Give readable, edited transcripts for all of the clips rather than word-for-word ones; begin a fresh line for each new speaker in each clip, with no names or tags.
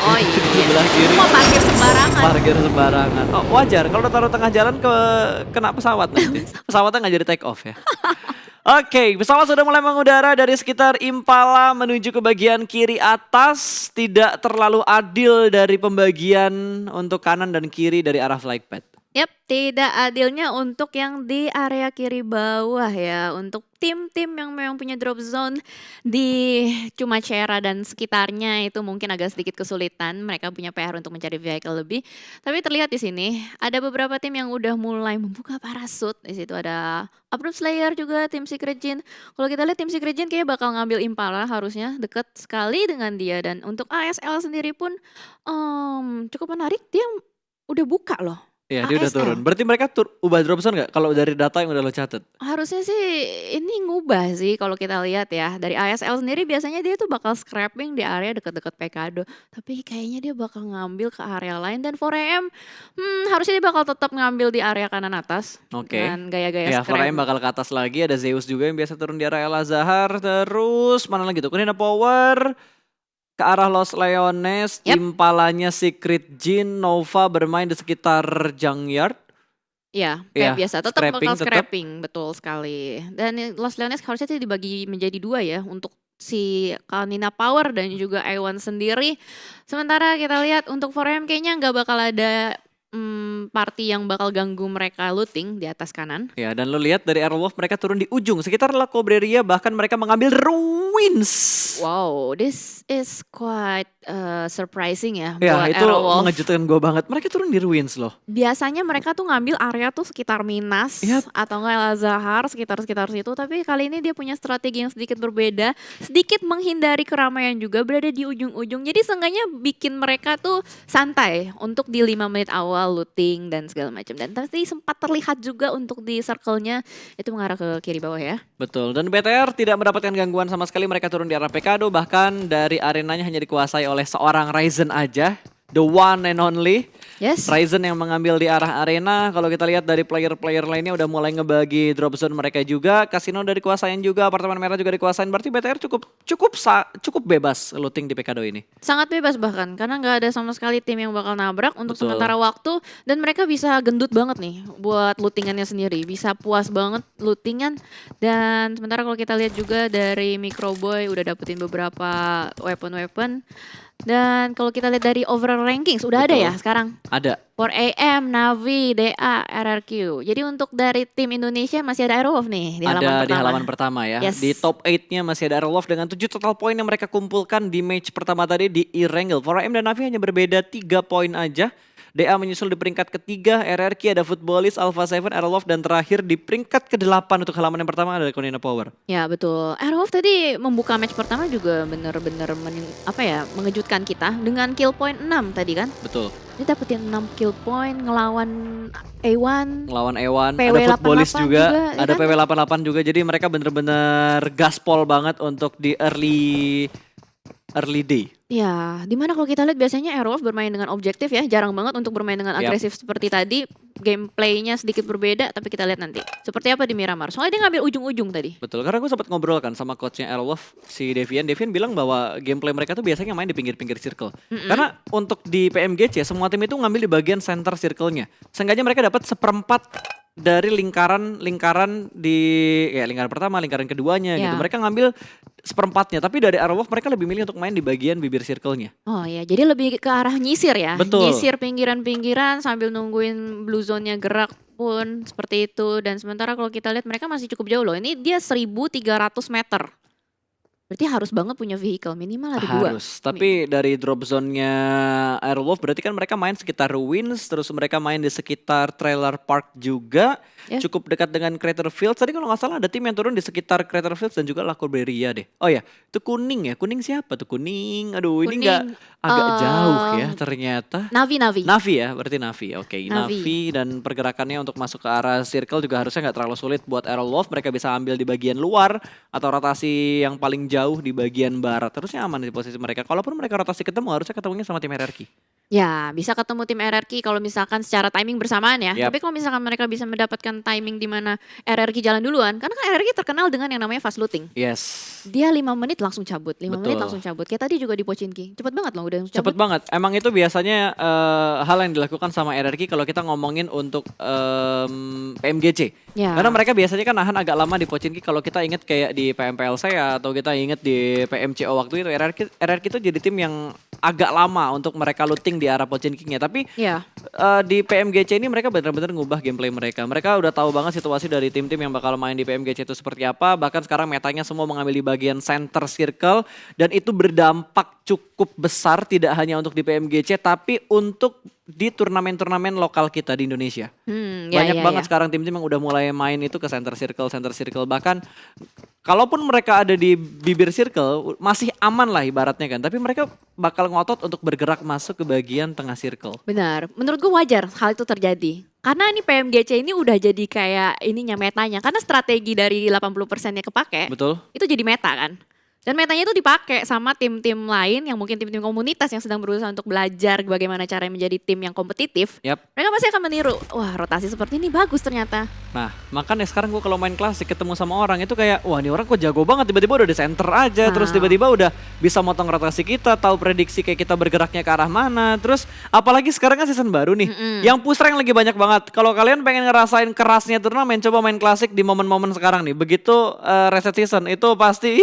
Oh
di
iya,
sebelah
itu
kiri
mau parkir sembarangan.
parkir sembarangan. Oh wajar kalau taruh tengah jalan kena pesawat nanti. Pesawatnya nggak jadi take off ya. Oke, pesawat sudah mulai mengudara dari sekitar Impala menuju ke bagian kiri atas. Tidak terlalu adil dari pembagian untuk kanan dan kiri dari arah flight path.
Yap, tidak adilnya untuk yang di area kiri bawah ya. Untuk tim-tim yang memang punya drop zone di Chumacera dan sekitarnya itu mungkin agak sedikit kesulitan. Mereka punya PR untuk mencari vehicle lebih. Tapi terlihat di sini ada beberapa tim yang udah mulai membuka parasut. Di situ ada Uproot Slayer juga, tim Secret Jin. Kalau kita lihat tim Secret Jin kayaknya bakal ngambil Impala harusnya deket sekali dengan dia. Dan untuk ASL sendiri pun cukup menarik. Dia udah buka loh.
Ya dia udah turun.
ASL.
Berarti mereka ubah drop zone nggak? Kalau dari data yang udah lo catat?
Harusnya sih ini ngubah sih kalau kita lihat ya. Dari ASL sendiri biasanya dia tuh bakal scrapping di area deket-deket Pekado. Tapi kayaknya dia bakal ngambil ke area lain. Dan 4AM harusnya dia bakal tetap ngambil di area kanan atas.
Oke.
Dengan gaya-gaya
Ya,
scrap.
Farahim bakal ke atas lagi. Ada Zeus juga yang biasa turun di arah El Azhar. Terus mana lagi tuh? Kunina Power ke arah Los Leones.
Yap.
Impalanya Secret Jin. Nova bermain di sekitar Junkyard.
Ya,
Ya,
kayak biasa. Tetap
scrapping
bakal
tetap.
scrapping, betul sekali. Dan Los Leones harusnya sih dibagi menjadi dua ya. Untuk si Kanina Power dan juga Iwan sendiri. Sementara kita lihat untuk 4AM kayaknya nggak bakal ada party yang bakal ganggu mereka looting di atas kanan.
Ya, dan lo lihat dari Aerowolf mereka turun di ujung sekitar La Cobreria, bahkan mereka mengambil Ruins.
Wow, this is quite surprising ya
Ya,
buat
itu
Aerowolf.
mengejutkan gue banget. Mereka turun di Ruins loh.
Biasanya mereka tuh ngambil area tuh sekitar Minas
Yap.
atau enggak El Azhar sekitar-sekitar situ. Tapi kali ini dia punya strategi yang sedikit berbeda, sedikit menghindari keramaian juga, berada di ujung-ujung. Jadi seenggaknya bikin mereka tuh santai untuk di 5 menit awal looting dan segala macam. Dan tadi sempat terlihat juga untuk di circle-nya itu mengarah ke kiri bawah ya.
Betul, dan BTR tidak mendapatkan gangguan sama sekali. Mereka turun di arah Pekado, bahkan dari arenanya hanya dikuasai oleh seorang Ryzen aja. The one and only.
Yes.
Ryzen yang mengambil di arah arena. Kalau kita lihat dari player-player lainnya udah mulai ngebagi drop zone mereka juga. Kasino udah dikuasain juga, apartemen merah juga dikuasain. Berarti BTR cukup bebas looting di Pekado ini.
Sangat bebas bahkan karena nggak ada sama sekali tim yang bakal nabrak untuk
Betul.
sementara waktu dan mereka bisa gendut banget nih buat lootingannya sendiri, bisa puas banget lootingan. Dan sementara kalau kita lihat juga dari Microboy udah dapetin beberapa weapon. Dan kalau kita lihat dari overall rankings udah ada
Betul.
ya sekarang.
Ada.
4AM, Navi, DA, RRQ. Jadi untuk dari tim Indonesia masih ada Aerowolf nih di halaman
Ada
pertama.
di halaman pertama ya.
Yes.
Di top 8-nya masih ada Aerolov dengan 7 total poin yang mereka kumpulkan di match pertama tadi di Irangel. 4AM dan Navi hanya berbeda 3 poin aja. DA menyusul di peringkat ketiga, RRQ ada Footballist, Alpha 7, Aerolov, dan terakhir di peringkat ke-8 untuk halaman yang pertama ada Konina Power.
Ya betul. Aerowolf tadi membuka match pertama juga bener-bener mengejutkan kita dengan kill point 6 tadi kan.
Betul.
Dia dapetin 6 kill point ngelawan A1.
Ngelawan Ewan,
PW
ada Footballist
88
juga,
ya
ada
kan?
PW88 juga. Jadi mereka bener-bener gaspol banget untuk di early day.
Ya, dimana kalau kita lihat biasanya Aerowolf bermain dengan objektif ya, jarang banget untuk bermain dengan
Yap.
agresif seperti tadi. Gameplaynya sedikit berbeda, tapi kita lihat nanti seperti apa di Miramar. Soalnya dia ngambil ujung-ujung tadi.
Betul, karena gue sempat ngobrol kan sama coachnya Aerolov, si Devian. Devian bilang bahwa gameplay mereka tuh biasanya main di pinggir-pinggir circle. Karena untuk di PMGC semua tim itu ngambil di bagian center circle-nya. Seenggaknya mereka dapat seperempat dari lingkaran di lingkaran pertama, lingkaran keduanya gitu.
Ya.
Mereka ngambil seperempatnya, tapi dari Aerolov mereka lebih milih untuk main di bagian bibir circle-nya.
Oh ya, jadi lebih ke arah nyisir ya.
Betul.
Nyisir pinggiran-pinggiran sambil nungguin blue zone-nya gerak pun seperti itu. Dan sementara kalau kita lihat mereka masih cukup jauh loh. Ini dia 1.300 meter. Berarti harus banget punya vehicle, minimal ada 2.
Harus, tapi dari drop zone-nya Aerolov berarti kan mereka main sekitar Ruins, terus mereka main di sekitar Trailer Park juga.
Ya.
Cukup dekat dengan Crater Fields. Tadi kalau nggak salah ada tim yang turun di sekitar Crater Fields dan juga La Cobreria deh. Oh ya, itu Kuning ya. Kuning siapa tuh? Kuning. Aduh, ini nggak agak jauh ya ternyata.
Navi.
Navi ya, berarti Navi. Oke,
Navi.
Navi dan pergerakannya untuk masuk ke arah circle juga harusnya nggak terlalu sulit buat Aerolov. Mereka bisa ambil di bagian luar atau rotasi yang paling jauh di bagian barat. Harusnya aman di posisi mereka. Kalaupun mereka rotasi ketemu, harusnya ketemunya sama tim RRQ.
Ya, bisa ketemu tim RRQ kalau misalkan secara timing bersamaan ya.
Yap.
Tapi kalau misalkan mereka bisa mendapatkan timing di mana RRQ jalan duluan, karena kan RRQ terkenal dengan yang namanya fast looting.
Yes.
Dia 5 menit langsung cabut, 5 menit
Betul.
langsung cabut. Kayak tadi juga di Pochinki, cepet banget loh udah cabut.
Cepet banget. Emang itu biasanya hal yang dilakukan sama RRQ kalau kita ngomongin untuk PMGC.
Ya.
Karena mereka biasanya kan nahan agak lama di Pochinki. Kalau kita inget kayak di PMPLC ya, atau kita inget di PMCO waktu itu, RRQ itu jadi tim yang agak lama untuk mereka looting di arah Pochinkinya. Tapi
Ya.
di PMGC ini mereka benar-benar ngubah gameplay mereka. Mereka udah tahu banget situasi dari tim-tim yang bakal main di PMGC itu seperti apa. Bahkan sekarang metanya semua mengambil di bagian center circle, dan itu berdampak cukup besar tidak hanya untuk di PMGC tapi untuk di turnamen-turnamen lokal kita di Indonesia. Banyak banget sekarang tim-tim yang udah mulai main itu ke center circle. Bahkan kalaupun mereka ada di bibir circle masih aman lah ibaratnya kan. Tapi mereka bakal ngotot untuk bergerak masuk ke bagian tengah circle.
Benar, menurut gue wajar hal itu terjadi. Karena ini PMGC ini udah jadi kayak ininya metanya. Karena strategi dari 80%-nya kepake,
Betul?
itu jadi meta kan. Dan metanya itu dipakai sama tim-tim lain yang mungkin tim-tim komunitas yang sedang berusaha untuk belajar bagaimana cara menjadi tim yang kompetitif.
Yap.
Mereka pasti akan meniru, wah rotasi seperti ini bagus ternyata.
Nah, makanya sekarang gue kalau main klasik ketemu sama orang itu kayak, wah ini orang kok jago banget, tiba-tiba udah di center aja, terus tiba-tiba udah bisa motong rotasi kita, tahu prediksi kayak kita bergeraknya ke arah mana. Terus apalagi sekarang kan season baru nih, yang push rank lagi banyak banget. Kalau kalian pengen ngerasain kerasnya turnamen, coba main klasik di momen-momen sekarang nih. Begitu reset season itu pasti,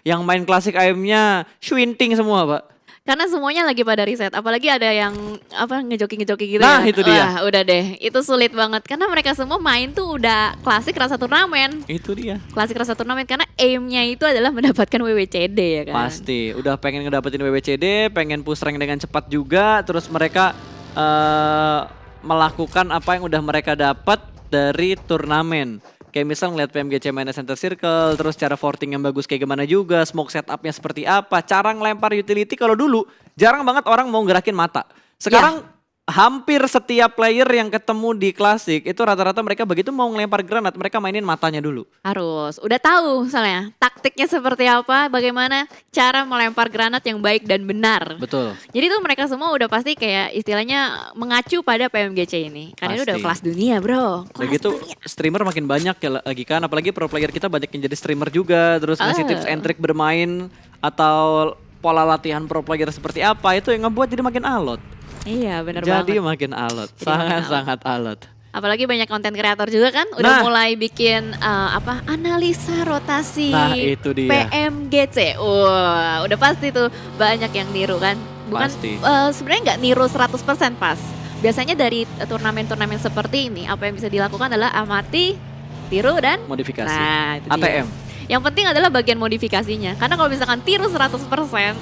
yang main klasik AM-nya swinting semua, Pak.
Karena semuanya lagi pada riset, apalagi ada yang apa ngejoki gitu
Nah,
ya.
itu dia.
Wah, udah deh, itu sulit banget karena mereka semua main tuh udah klasik rasa turnamen.
Itu dia.
Klasik rasa turnamen karena aim-nya itu adalah mendapatkan WWCD ya kan.
Pasti, udah pengen ngedapetin WWCD, pengen push rank dengan cepat juga, terus mereka melakukan apa yang udah mereka dapat dari turnamen. Kayak misal ngeliat PMGC mainnya center circle, terus cara forting yang bagus kayak gimana juga, smoke setupnya seperti apa, cara ngelempar utility. Kalau dulu jarang banget orang mau gerakin mata. Sekarang hampir setiap player yang ketemu di klasik itu rata-rata mereka begitu mau ngelempar granat, mereka mainin matanya dulu.
Harus, udah tahu misalnya taktiknya seperti apa, bagaimana cara melempar granat yang baik dan benar.
Betul.
Jadi tuh mereka semua udah pasti kayak istilahnya mengacu pada PMGC ini. Karena ini udah
Pasti.
kelas dunia bro.
Udah
Kelas
gitu
dunia.
streamer makin banyak ya lagi kan, apalagi pro player kita banyak yang jadi streamer juga, terus ngasih tips and trick bermain atau pola latihan pro player seperti apa, itu yang ngebuat jadi makin alot.
Iya bener
Jadi
banget.
makin alot,
Jadi makin
sangat-sangat alot.
Apalagi banyak konten kreator juga kan udah mulai bikin analisa rotasi
Nah, itu dia.
PMGC. Wah, udah pasti tuh banyak yang niru kan. Bukan
Pasti.
sebenarnya nggak niru 100% pas. Biasanya dari turnamen-turnamen seperti ini apa yang bisa dilakukan adalah amati, tiru dan
Modifikasi.
nah, itu dia.
ATM.
Yang penting adalah bagian modifikasinya. Karena kalau misalkan tiru 100%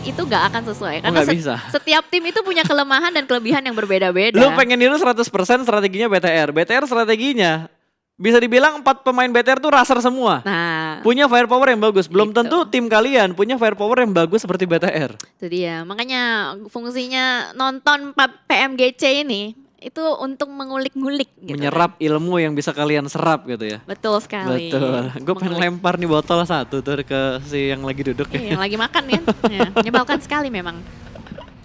itu gak akan sesuai. Karena
nggak bisa.
setiap tim itu punya kelemahan dan kelebihan yang berbeda-beda.
Lu pengen niru 100% strateginya BTR. BTR strateginya bisa dibilang 4 pemain BTR tuh raser semua.
Nah,
Punya firepower yang bagus. Belum
Gitu.
tentu tim kalian punya firepower yang bagus seperti BTR.
itu dia. Makanya fungsinya nonton PMGC ini itu untuk mengulik-ngulik gitu.
Menyerap ilmu yang bisa kalian serap gitu ya.
Betul sekali.
Betul. Gue pengen
Mengulik.
lempar nih botol satu tuh ke si yang lagi duduk ya.
Yang lagi makan kan. Ya, menyebalkan sekali memang.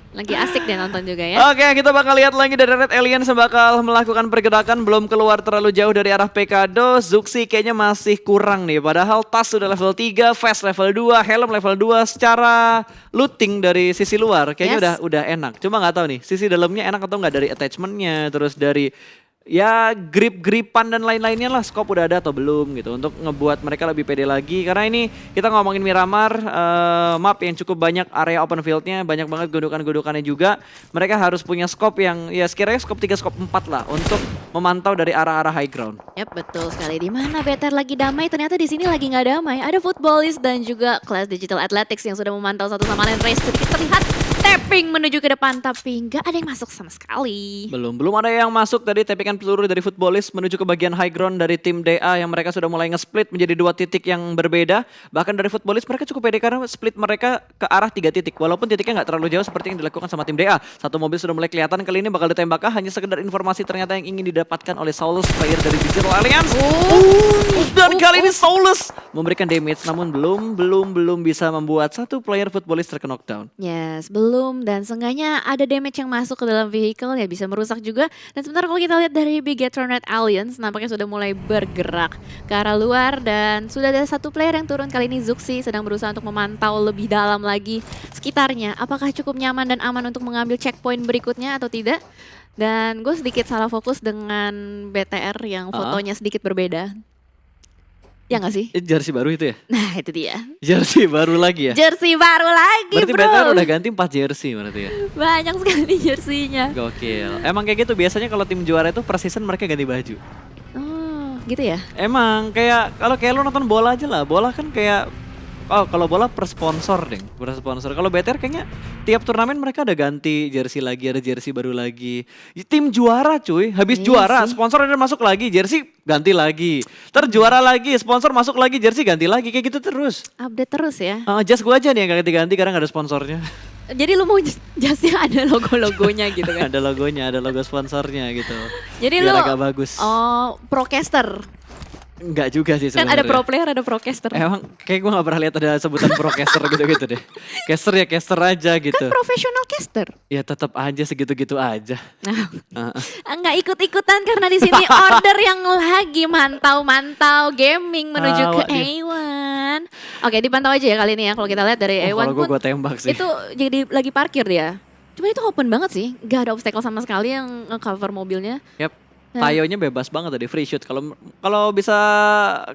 Lagi asik deh nonton juga ya.
Oke, kita bakal lihat lagi dari Red Aliens bakal melakukan pergerakan, belum keluar terlalu jauh dari arah Pekado. Zuxi kayaknya masih kurang nih, padahal tas sudah level 3, Fast level 2, Helm level 2. Secara looting dari sisi luar kayaknya
Yes.
udah enak. Cuma nggak tahu nih, sisi dalamnya enak atau nggak dari attachmentnya, terus dari ya grip-gripan dan lain-lainnya lah, scope udah ada atau belum gitu untuk ngebuat mereka lebih pede lagi. Karena ini kita ngomongin Miramar, map yang cukup banyak area open fieldnya, banyak banget gundukan-gundukannya juga. Mereka harus punya scope yang ya sekiranya scope 3, scope 4 lah untuk memantau dari arah-arah high ground.
Yap, betul sekali. Di mana BTR lagi damai, ternyata di sini lagi nggak damai. Ada Footballist dan juga Class Digital Athletics yang sudah memantau satu sama lain. Race sedikit terlihat tapping menuju ke depan, tapi nggak ada yang masuk sama sekali.
Belum ada yang masuk tadi, tappingan peluru dari Footballist menuju ke bagian high ground dari tim DA yang mereka sudah mulai nge-split menjadi 2 titik yang berbeda. Bahkan dari Footballist mereka cukup pede karena split mereka ke arah 3 titik. Walaupun titiknya nggak terlalu jauh seperti yang dilakukan sama tim DA. Satu mobil sudah mulai kelihatan, kali ini bakal ditembakkah? Hanya sekedar informasi ternyata yang ingin didapatkan oleh Saulus, player dari Digital Alliance. Dan kali ini Saulus memberikan damage, namun belum bisa membuat satu player Footballist terkena knockdown.
Yes, belum belum, dan seenggaknya ada damage yang masuk ke dalam vehicle ya bisa merusak juga. Dan sebentar kalau kita lihat dari Bigetron Red Alliance nampaknya sudah mulai bergerak ke arah luar dan sudah ada satu player yang turun. Kali ini Zuxi sedang berusaha untuk memantau lebih dalam lagi sekitarnya. Apakah cukup nyaman dan aman untuk mengambil checkpoint berikutnya atau tidak? Dan gue sedikit salah fokus dengan BTR yang fotonya sedikit berbeda. Ya nggak sih?
Jersey baru itu ya?
Nah itu dia.
Jersey baru lagi ya?
Jersey baru lagi
Berarti
bro.
BTR udah ganti 4 jersey berarti ya?
Banyak sekali jersey-nya.
Gokil. Emang kayak gitu biasanya kalau tim juara itu per season mereka ganti baju.
Oh gitu ya?
Emang kayak lo nonton bola aja lah. Bola kan kayak kalau bola per sponsor deh, per sponsor. Kalau BTR kayaknya tiap turnamen mereka ada ganti jersey lagi, ada jersey baru lagi. Tim juara cuy, habis
Iya
juara
sih.
sponsor ada masuk lagi, jersey ganti lagi. Terjuara lagi, sponsor masuk lagi, jersey ganti lagi, kayak gitu terus.
Update terus ya.
Jas gue aja nih yang gak ganti-ganti karena gak ada sponsornya.
Jadi lu mau jasnya ada logo-logonya gitu kan?
Ada logonya, ada logo sponsornya gitu.
Jadi
Biar
lu
agak bagus.
procaster.
Enggak juga sih
Kan
sebenarnya.
ada pro player, ada procaster.
Emang kayak gue gak pernah lihat ada sebutan procaster gitu-gitu deh. Caster ya caster aja gitu.
Kan profesional caster.
Ya tetap aja segitu-gitu aja.
Nah, nggak ikut-ikutan karena di sini order yang lagi mantau-mantau gaming menuju ke A1. Oke, dipantau aja ya kali ini ya. Kalau kita lihat dari A1
Kalau
pun
gue tembak sih.
itu jadi lagi parkir dia. Cuma itu open banget sih, gak ada obstacle sama sekali yang nge-cover mobilnya.
Yap. Tayonya bebas banget tadi free shoot. Kalau bisa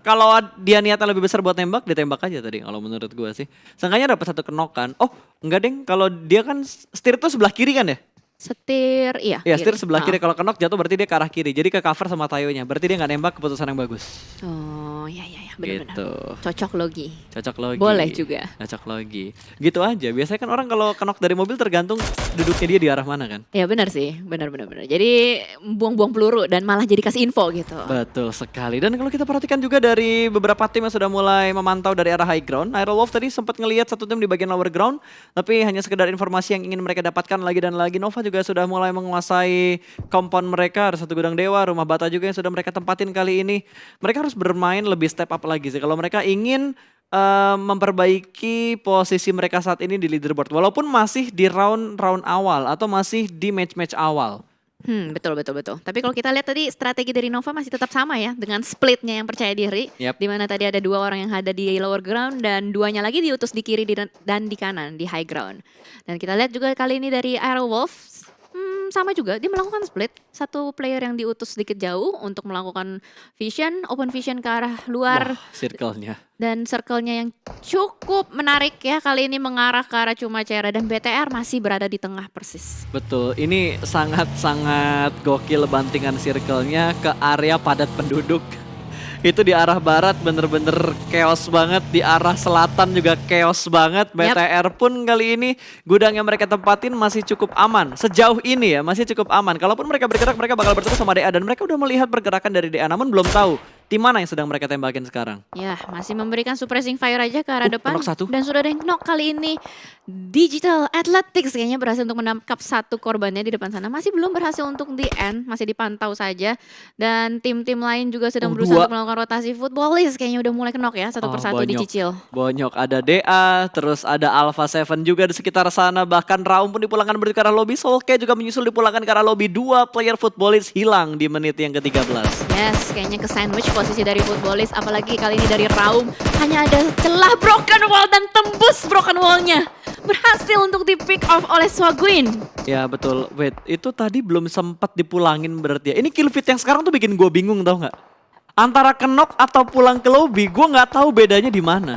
kalau dia niatnya lebih besar buat nembak, ditembak aja tadi kalau menurut gue sih. Seenggaknya dapat satu kenokan. Oh, enggak deng, kalau dia kan setir tuh sebelah kiri kan ya?
Setir, iya.
Iya, setir
kiri.
sebelah kiri. Kalau kenok jatuh berarti dia ke arah kiri. Jadi ke cover sama tayonya. Berarti dia nggak nembak, keputusan yang bagus.
Oh, ya benar-benar.
Gitu.
Cocok logi.
Cocok logi.
Boleh juga.
Cocok logi. Gitu aja. Biasanya kan orang kalau kenok dari mobil tergantung duduknya dia di arah mana kan.
Ya benar sih, benar. Jadi buang-buang peluru dan malah jadi kasih info gitu.
Betul sekali. Dan kalau kita perhatikan juga dari beberapa tim yang sudah mulai memantau dari arah high ground. Iron Wolf tadi sempat ngelihat satu tim di bagian lower ground. Tapi hanya sekedar informasi yang ingin mereka dapatkan lagi dan lagi. Nova juga sudah mulai menguasai compound mereka. Ada satu gudang dewa, rumah bata juga yang sudah mereka tempatin kali ini. Mereka harus bermain lebih step up lagi sih. Kalau mereka ingin memperbaiki posisi mereka saat ini di leaderboard. Walaupun masih di round awal atau masih di match awal.
Betul. Tapi kalau kita lihat tadi strategi dari Nova masih tetap sama ya dengan splitnya yang percaya diri.
Yap.
Di mana tadi ada 2 orang yang ada di lower ground dan 2-nya lagi diutus di kiri dan di kanan di high ground. Dan kita lihat juga kali ini dari Iron Wolf sama juga dia melakukan split. Satu player yang diutus sedikit jauh untuk melakukan vision, open vision ke arah luar.
Wah, circle-nya.
Dan circle-nya yang cukup menarik ya kali ini mengarah ke arah Chumacera dan BTR masih berada di tengah persis.
Betul, ini sangat-sangat gokil bantingan circle-nya ke area padat penduduk. Itu di arah barat bener-bener chaos banget, di arah selatan juga chaos banget. BTR pun kali ini gudang yang mereka tempatin masih cukup aman. Sejauh ini ya masih cukup aman. Kalaupun mereka bergerak mereka bakal bertemu sama DA dan mereka udah melihat pergerakan dari DA namun belum tahu tim mana yang sedang mereka tembakin sekarang.
Ya, masih memberikan suppressing fire aja ke arah depan.
Knock satu.
Dan sudah ada yang knock kali ini. Digital Athletics kayaknya berhasil untuk menangkap satu korbannya di depan sana. Masih belum berhasil untuk di end, masih dipantau saja. Dan tim-tim lain juga sedang berusaha untuk melakukan rotasi. Footballist kayaknya udah mulai knock ya, satu persatu dicicil.
Bonyok, ada DA, terus ada Alpha 7 juga di sekitar sana. Bahkan Raum pun dipulangkan menuju ke arah lobby. Solke juga menyusul dipulangkan ke arah lobby. 2 player Footballist hilang di menit yang ke-13.
Yes, kayaknya ke sandwich posisi dari Footballist. Apalagi kali ini dari Raum. Hanya ada celah broken wall dan tembus broken wallnya. Berhasil untuk di pick off oleh Swaguin.
Ya betul, wait itu tadi belum sempat dipulangin berarti ya. Ini kill feed yang sekarang tuh bikin gue bingung tau gak? Antara kenok atau pulang ke lobby, gue gak tahu bedanya di mana.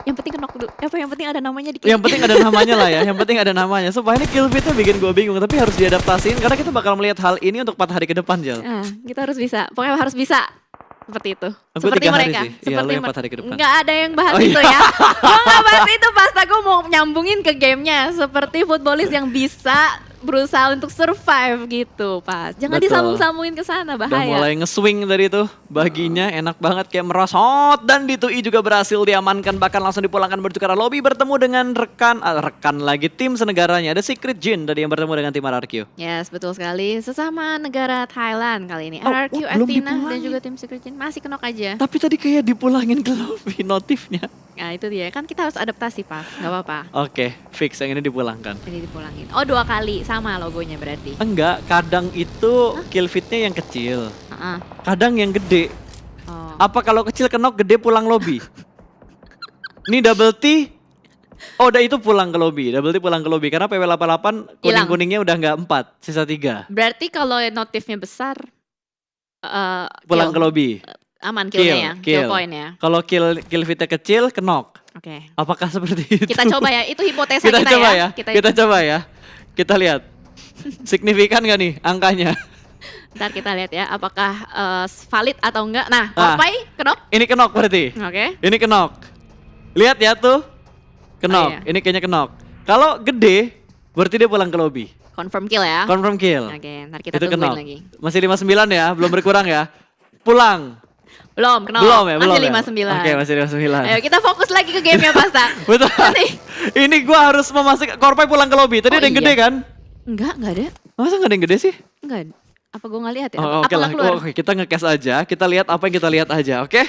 Yang penting knock dulu. Yang penting ada namanya di.
Yang penting ada namanya lah ya. Yang penting ada namanya. Sumpah ini kill feednya bikin gue bingung. Tapi harus diadaptasiin karena kita bakal melihat hal ini untuk 4 hari ke depan, Jal.
Nah, kita harus bisa. Pokoknya harus bisa. Seperti itu.
Aku
Seperti
3 hari
mereka.
sih. Iya, lu yang 4 hari ke depan.
Nggak ada yang bahas
Oh,
itu
iya.
ya. Gue nggak bahas itu pas aku mau nyambungin ke gamenya. Seperti Footballist yang bisa berusaha untuk survive gitu pas. Jangan
Betul.
disambung-sambungin ke sana,
Udah
bahaya.
mulai nge-swing dari itu. Baginya enak banget kayak merosot. Dan Ditui juga berhasil diamankan. Bahkan langsung dipulangkan menuju ke arah lobby. Bertemu dengan rekan lagi tim senegaranya. Ada Secret Jin tadi yang bertemu dengan tim RRQ.
Yes, betul sekali. Sesama negara Thailand kali ini.
Oh,
RRQ,
belum
Athena, dan
dipulangin.
juga tim Secret Jin masih kenok aja.
Tapi tadi kayak dipulangin ke lobby notifnya.
Nah itu dia, kan kita harus adaptasi pas, nggak apa-apa.
Oke, fix yang ini dipulangkan.
Jadi dipulangin. Oh 2 kali, sama logonya berarti.
Enggak, kadang itu kill fitnya yang kecil.
Heeh.
Kadang yang gede.
Oh.
Apa kalau kecil kenok, gede pulang lobby? Ini double T. Oh, udah itu pulang ke lobby. Double T pulang ke lobby. Karena PW88
Hilang.
kuning-kuningnya udah nggak 4, sisa 3.
Berarti kalau notifnya besar,
Pulang
kill.
ke lobby.
Aman killnya ya, kill point ya.
Kalau kill fitnya kecil, kenok.
Oke.
Apakah seperti itu?
Kita coba ya, itu hipotesa
Kita
kita,
coba
ya.
ya. Kita coba ya. Kita lihat. Signifikan nggak nih angkanya?
Ntar kita lihat ya, apakah valid atau enggak. Nah,
Ah.
Korpai, kenok.
Ini kenok berarti.
Oke.
Ini kenok. Lihat ya tuh. Kenok.
Oh, iya.
Ini kayaknya kenok. Kalau gede, berarti dia pulang ke lobby.
Confirm kill ya.
Confirm kill.
Oke, ntar kita
Itu
tungguin
kenok.
lagi.
Masih 59 ya, belum berkurang ya. Pulang.
Belum, kenok.
Belum ya, belum
Masih
ya.
59.
Oke, masih 59.
Ayo kita fokus lagi ke gamenya Pasta.
Betul.
Nih.
Ini gua harus memastikan Korpai pulang ke lobby. Tadi
Oh,
ada yang
iya.
gede kan?
Enggak ada.
Masa nggak ada yang gede sih?
Enggak. Apa gue nggak lihat ya?
Oh,
Apa
oke lah.
nggak keluar?
Oke, kita nge-cast aja. Kita lihat apa yang kita lihat aja, oke?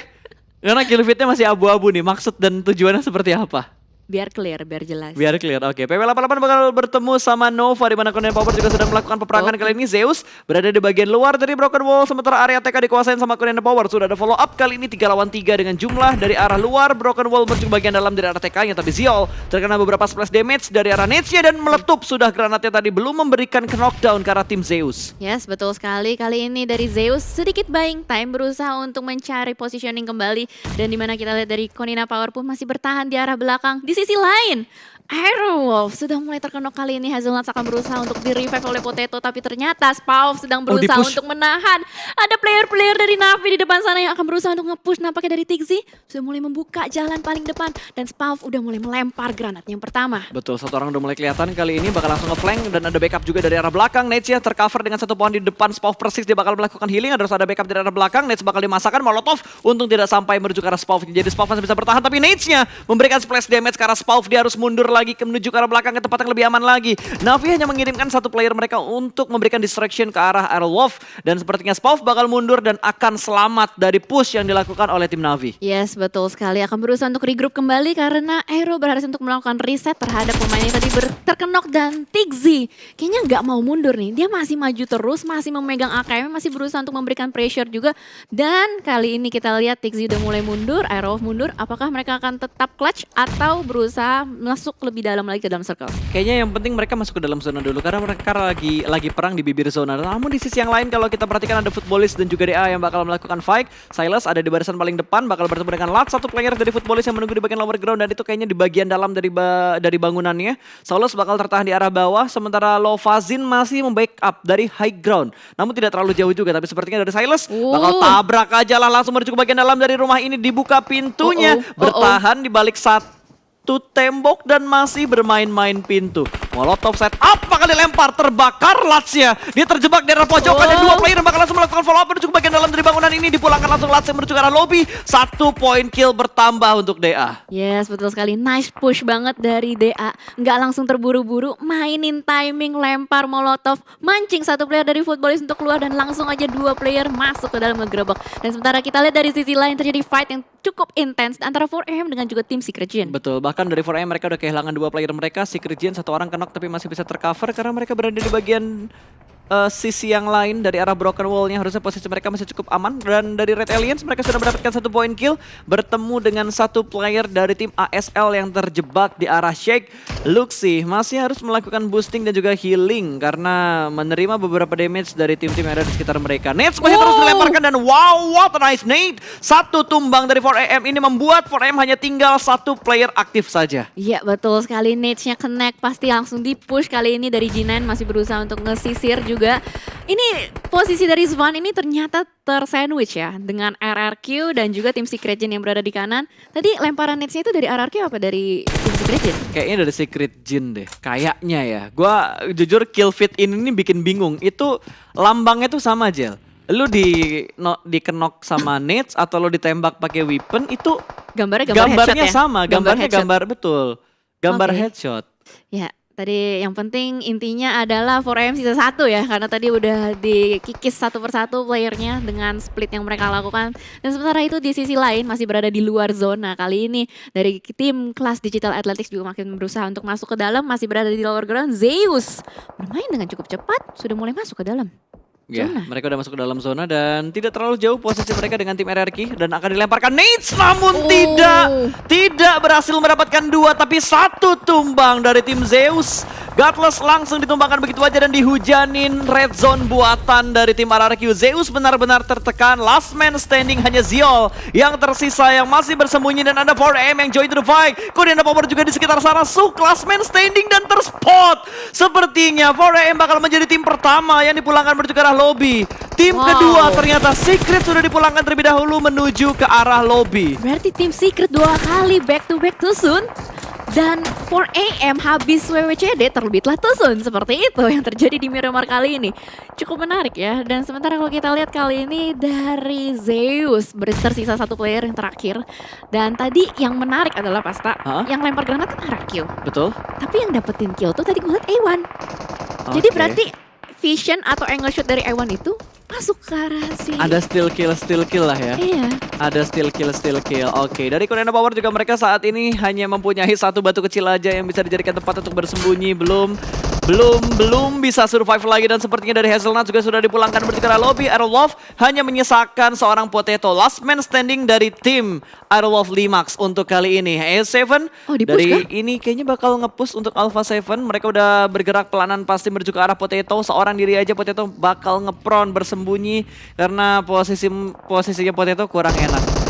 Karena kill fitnya masih abu-abu nih. Maksud dan tujuannya seperti apa?
Biar clear, biar jelas.
Biar clear, oke. PW88 bakal bertemu sama Nova, di mana Korean Power juga sedang melakukan peperangan. Kali ini Zeus berada di bagian luar dari Broken Wall, sementara area TK dikuasain sama Korean Power. Sudah ada follow up kali ini 3 lawan 3 dengan jumlah dari arah luar Broken Wall menuju bagian dalam dari arah TK-nya. Tapi Ziol terkena beberapa splash damage dari arah Netsnya dan meletup. Sudah granatnya tadi belum memberikan knockdown ke arah tim Zeus.
Yes, betul sekali. Kali ini dari Zeus sedikit buying time, berusaha untuk mencari positioning kembali. Dan dimana kita lihat dari Konina Power pun masih bertahan di arah belakang. Di sisi lain, Aerowolf sudah mulai terkenok kali ini. Hazelnuts akan berusaha untuk di-revive oleh Potato, tapi ternyata Spawn sedang berusaha
di-push.
untuk menahan. Ada player-player dari Navi di depan sana yang akan berusaha untuk nge-push. Nampaknya dari Tigzy sudah mulai membuka jalan paling depan. Dan Spawn udah mulai melempar granat yang pertama.
Betul, satu orang udah mulai kelihatan kali ini bakal langsung nge-flank dan ada backup juga dari arah belakang. Netsnya tercover dengan satu pohon di depan. Spawn persis dia bakal melakukan healing, harus ada backup dari arah belakang. Nets bakal dimasakkan Molotov, untung tidak sampai menuju ke arah Spawn. Jadi Spawn masih bisa bertahan, tapi Netsnya memberikan splash damage ke arah Spawn. Dia harus mundur lagi menuju ke arah belakang ke tempat yang lebih aman lagi. Navi hanya mengirimkan satu player mereka untuk memberikan distraction ke arah Aerowolf, dan sepertinya Spawn bakal mundur dan akan selamat dari push yang dilakukan oleh tim Navi.
Yes, betul sekali. Akan berusaha untuk regroup kembali karena Aero berhasil untuk melakukan reset terhadap pemain yang tadi terkenok. Dan Tigzy kayaknya nggak mau mundur nih. Dia masih maju terus, masih memegang AKM, masih berusaha untuk memberikan pressure juga. Dan kali ini kita lihat Tigzy udah mulai mundur, Aero mundur. Apakah mereka akan tetap clutch atau berusaha masuk lebih dalam lagi ke dalam circle?
Kayaknya yang penting mereka masuk ke dalam zona dulu karena mereka lagi perang di bibir zona. Namun di sisi yang lain kalau kita perhatikan ada Footballist dan juga DA yang bakal melakukan fight. Silas ada di barisan paling depan bakal bertemu dengan Lat, satu player dari Footballist yang menunggu di bagian lower ground, dan itu kayaknya di bagian dalam dari bangunannya. Saulus bakal tertahan di arah bawah, sementara Lovazin masih membackup dari high ground. Namun tidak terlalu jauh juga, tapi sepertinya dari Silas bakal tabrak aja lah langsung menuju ke bagian dalam dari rumah ini. Dibuka pintunya, bertahan di balik satu tembok dan masih bermain-main pintu. Molotov set up bakal dilempar, terbakar Latsnya. Dia terjebak di arah pojokan dan dua player bakal langsung melakukan follow up menuju ke bagian dalam dari bangunan ini. Dipulangkan langsung Latsnya menuju ke arah lobby. 1 poin kill bertambah untuk DA.
Yes, betul sekali. Nice push banget dari DA. Nggak langsung terburu-buru, mainin timing, lempar Molotov, mancing satu player dari Footballist untuk keluar dan langsung aja 2 player masuk ke dalam ngegerebek. Dan sementara kita lihat dari sisi lain terjadi fight yang cukup intens antara 4AM dengan juga tim Secret Jin.
Betul, bahkan dari 4AM mereka udah kehilangan 2 player mereka. Secret Jin satu orang knock tapi masih bisa tercover karena mereka berada di bagian sisi yang lain dari arah Broken Wall-nya. Harusnya posisi mereka masih cukup aman. Dan dari Red Aliens mereka sudah mendapatkan 1 poin kill, bertemu dengan 1 player dari tim ASL yang terjebak di arah Shake. Luxi masih harus melakukan boosting dan juga healing karena menerima beberapa damage dari tim-tim yang ada di sekitar mereka. Nades masih terus dilemparkan dan wow, what a nice nade. 1 tumbang dari 4AM ini membuat 4AM hanya tinggal 1 player aktif saja.
Iya, betul sekali. Nades-nya connect, pasti langsung di-push kali ini dari G9, masih berusaha untuk ngesisir juga. Ini posisi dari Svan ini ternyata tersandwich ya dengan RRQ dan juga tim Secret Jin yang berada di kanan. Tadi lemparan netsnya itu dari RRQ apa dari tim Secret Jin?
Kayaknya dari Secret Jin deh. Kayaknya ya. Gua jujur kill feed ini bikin bingung. Itu lambangnya tuh sama Jel. Lu dikenok sama nades atau lu ditembak pakai weapon itu
Gambarnya
gambarnya
headshot ya?
sama, gambarnya
headshot.
gambar betul. Gambar
Oke.
headshot.
Ya, tadi yang penting intinya adalah 4AM sisa 1 ya, karena tadi udah dikikis satu persatu playernya dengan split yang mereka lakukan. Dan sementara itu di sisi lain masih berada di luar zona. Kali ini dari tim kelas Digital Athletics juga makin berusaha untuk masuk ke dalam, masih berada di lower ground. Zeus bermain dengan cukup cepat, sudah mulai masuk ke dalam.
Ya,
Zona.
mereka udah masuk ke dalam zona dan tidak terlalu jauh posisi mereka dengan tim RRQ dan akan dilemparkan nades namun tidak berhasil mendapatkan 2 tapi 1 tumbang dari tim Zeus. Godless langsung ditumbangkan begitu aja dan dihujanin red zone buatan dari tim RRQ. Zeus benar-benar tertekan, last man standing hanya Ziol yang tersisa yang masih bersembunyi dan ada 4AM yang join to the fight. Kemudian ada Power juga di sekitar sana, Suk last man standing dan terspot. Sepertinya 4AM bakal menjadi tim pertama yang dipulangkan menuju ke arah lobby. Tim kedua ternyata Secret sudah dipulangkan terlebih dahulu menuju ke arah lobby.
Berarti tim Secret 2 kali back to back Tusun. Dan 4AM habis WWCD terbitlah Tusun. Seperti itu yang terjadi di Miramar kali ini. Cukup menarik ya. Dan sementara kalau kita lihat kali ini dari Zeus tersisa 1 player yang terakhir. Dan tadi yang menarik adalah Pasta, yang lempar granat kan RRQ.
Betul.
Tapi yang dapetin kill tuh tadi gue liat A1. Jadi berarti vision atau angle shot dari A1 itu masuk ke arah si...
Ada steal kill lah ya.
Iya.
Ada steal kill. Oke, dari Korean Power juga mereka saat ini hanya mempunyai 1 batu kecil aja yang bisa dijadikan tempat untuk bersembunyi. Belum bisa survive lagi dan sepertinya dari Hazelnut juga sudah dipulangkan menuju ke arah lobby. Aerolove hanya menyisakan seorang potato last man standing dari tim Aerolove Limax untuk kali ini. A7 dari ini kayaknya bakal nge-push untuk Alpha 7. Mereka udah bergerak pelanan pasti menuju ke arah potato. Seorang diri aja potato bakal nge-prone bersembunyi karena posisinya potato kurang enak.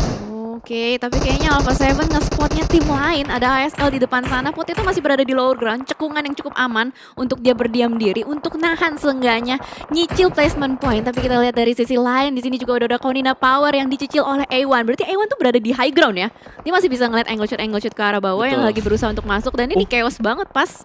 Oke, tapi kayaknya Alpha 7 nge-spotnya tim lain. Ada ASL di depan sana. Potato masih berada di lower ground. Cekungan yang cukup aman untuk dia berdiam diri. Untuk nahan seenggaknya nyicil placement point. Tapi kita lihat dari sisi lain. Di sini juga udah ada Konina Power yang dicicil oleh A1. Berarti A1 tuh berada di high ground ya. Dia masih bisa ngeliat angle shot ke arah bawah. Yang lagi berusaha untuk masuk. Dan ini chaos banget pas.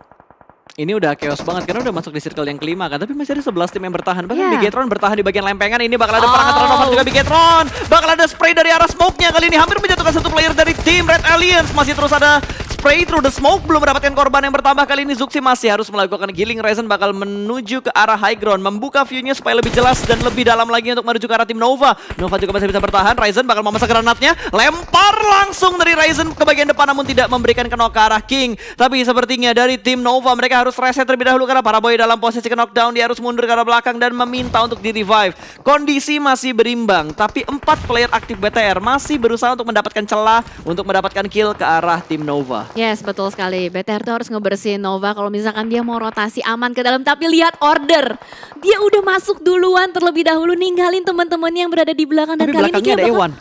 Ini udah chaos banget karena udah masuk di circle yang kelima kan. Tapi masih ada 11 tim yang bertahan. Bahkan Bigetron bertahan di bagian lempengan. Ini bakal ada perangan turnover juga Bigetron. Bakal ada spray dari arah smoke-nya. Kali ini hampir menjatuhkan 1 player dari tim Red Aliens. Masih terus ada spray through the smoke. Belum mendapatkan korban yang bertambah. Kali ini Zuxi masih harus melakukan healing. Ryzen bakal menuju ke arah high ground. Membuka view-nya supaya lebih jelas dan lebih dalam lagi untuk menuju ke arah tim Nova. Nova juga masih bisa bertahan. Ryzen bakal memasak granatnya. Lempar langsung dari Ryzen ke bagian depan namun tidak memberikan knock ke arah King. Tapi sepertinya dari tim Nova mereka harus reset terlebih dahulu karena Paraboy dalam posisi knockdown. Dia harus mundur ke arah belakang dan meminta untuk di-revive. Kondisi masih berimbang, tapi 4 player aktif BTR masih berusaha untuk mendapatkan celah untuk mendapatkan kill ke arah tim Nova.
Yes, betul sekali. BTR tuh harus ngebersihin Nova kalau misalkan dia mau rotasi aman ke dalam. Tapi lihat order. Dia udah masuk duluan terlebih dahulu ninggalin teman-temannya yang berada di belakang. Dan
tapi
kali ini
belakangnya ada Ewan.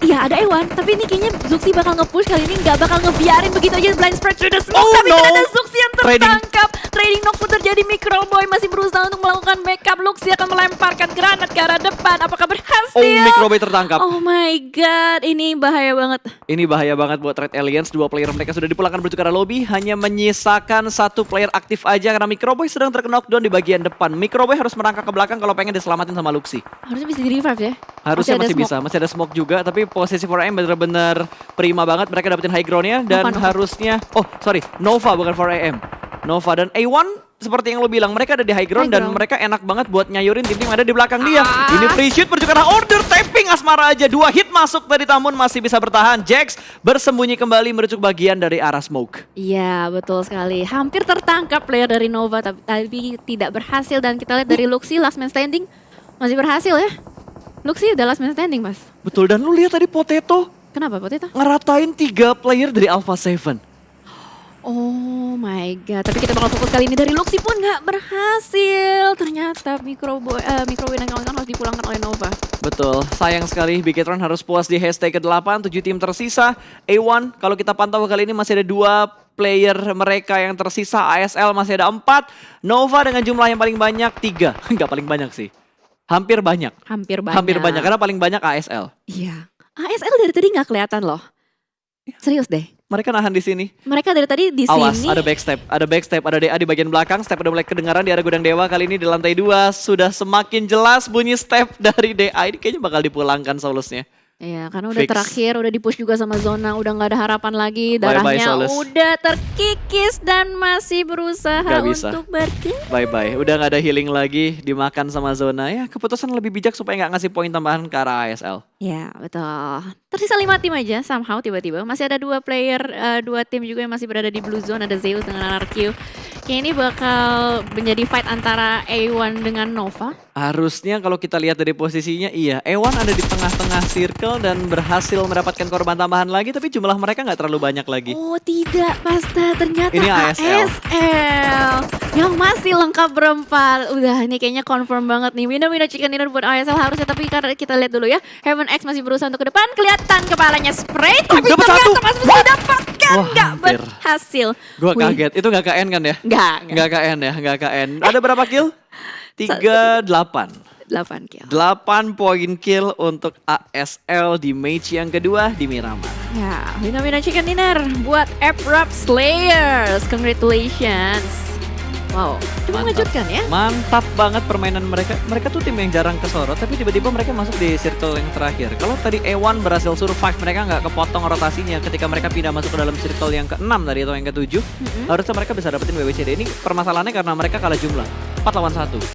Iya ada Ewan, tapi ini kayaknya Zuxi bakal nge-push kali ini, nggak bakal ngebiarin begitu aja blind spread through the smoke. Tapi ternyata Zuxi yang tertangkap. Trading knock pun terjadi, Microboy masih berusaha untuk melakukan backup. Luxi akan melemparkan granat ke arah depan, apakah berhasil?
Oh, Microboy tertangkap.
Oh my god, ini bahaya banget.
Ini bahaya banget buat Red Aliens. 2 player mereka sudah dipulangkan menuju ke arah lobby, hanya menyisakan 1 player aktif aja karena Microboy sedang terknockdown di bagian depan. Microboy harus merangkak ke belakang kalau pengen diselamatin sama Luxi.
Harusnya bisa di-revive ya?
Harusnya masih bisa, masih ada smoke juga, tapi posisi 4AM bener-bener prima banget. Mereka dapetin high ground-nya dan harusnya, Nova bukan 4AM. Nova dan A1 seperti yang lo bilang, mereka ada di high ground dan mereka enak banget buat nyayurin tim-tim ada di belakang dia. Ini free shoot menuju ke arah order, tapping Asmara aja. 2 hit masuk tadi namun masih bisa bertahan. Jax bersembunyi kembali menuju bagian dari arah smoke.
Iya betul sekali, hampir tertangkap player dari Nova tapi tidak berhasil. Dan kita lihat dari Luxi last man standing masih berhasil ya. Luxi udah last man standing mas.
Betul, dan lu lihat tadi Potato.
Kenapa Potato?
Ngeratain 3 player dari Alpha 7.
Oh my god, tapi kita bakal fokus kali ini dari Luxi pun nggak berhasil. Ternyata Microboy dan kawan-kawan harus dipulangkan oleh Nova.
Betul, sayang sekali Bigetron harus puas di hashtag ke-8, 7 tim tersisa. A1 kalau kita pantau kali ini masih ada 2 player mereka yang tersisa. ASL masih ada 4. Nova dengan jumlah yang paling banyak 3. Nggak paling banyak sih. Hampir banyak.
Hampir banyak
Karena paling banyak ASL.
Iya, ASL dari tadi nggak kelihatan loh. Serius deh.
Mereka nahan di sini.
Mereka dari tadi di
Awas,
sini.
ada backstep, ada DA di bagian belakang, step udah mulai kedengaran di area gudang dewa. Kali ini di lantai 2 sudah semakin jelas bunyi step dari DA. Ini kayaknya bakal dipulangkan Solusnya.
Iya, karena udah
Fix.
terakhir, udah dipush juga sama Zona, udah nggak ada harapan lagi.
Bye-bye,
Darahnya
Solus.
udah terkikis dan masih berusaha
Nggak bisa.
untuk bergerak.
Bye-bye, udah gak ada healing lagi, dimakan sama Zona. Ya keputusan lebih bijak supaya gak ngasih poin tambahan ke arah ASL.
Ya, betul. Tersisa 5 tim aja somehow tiba-tiba. Masih ada 2 player, 2 tim juga yang masih berada di blue zone. Ada Zeus dengan RRQ. Kayak ini bakal menjadi fight antara A1 dengan Nova.
Harusnya kalau kita lihat dari posisinya, iya, Ewan ada di tengah-tengah circle dan berhasil mendapatkan korban tambahan lagi, tapi jumlah mereka nggak terlalu banyak lagi.
Oh tidak, Pasta. Ternyata
Ini ASL.
yang masih lengkap berempat. Udah, ini kayaknya confirm banget nih. Winner chicken dinner buat ASL harusnya. Tapi karena kita lihat dulu ya. Heaven X masih berusaha untuk ke depan. Kelihatan kepalanya spray. Tapi
dapat
ternyata
satu.
masih bisa dapatkan.
Wah,
Nggak
hampir.
berhasil.
Gua
Wih,
kaget, itu nggak KN kan ya?
Nggak.
Nggak KN ya, nggak KN. Ada berapa kill? 38.
8 kill.
8 poin kill untuk ASL di match yang kedua di Miramar.
Ya, winner chicken dinner buat Eprap Slayers. Congratulations. Wow, cuma
Mantap.
mengejutkan ya.
Mantap banget permainan mereka. Mereka tuh tim yang jarang kesorot, tapi tiba-tiba mereka masuk di circle yang terakhir. Kalau tadi A1 berhasil survive, mereka nggak kepotong rotasinya ketika mereka pindah masuk ke dalam circle yang ke-6 tadi atau yang ke-7. Harusnya mereka bisa dapetin WWCD. Ini permasalahannya karena mereka kalah jumlah. 4 lawan 1.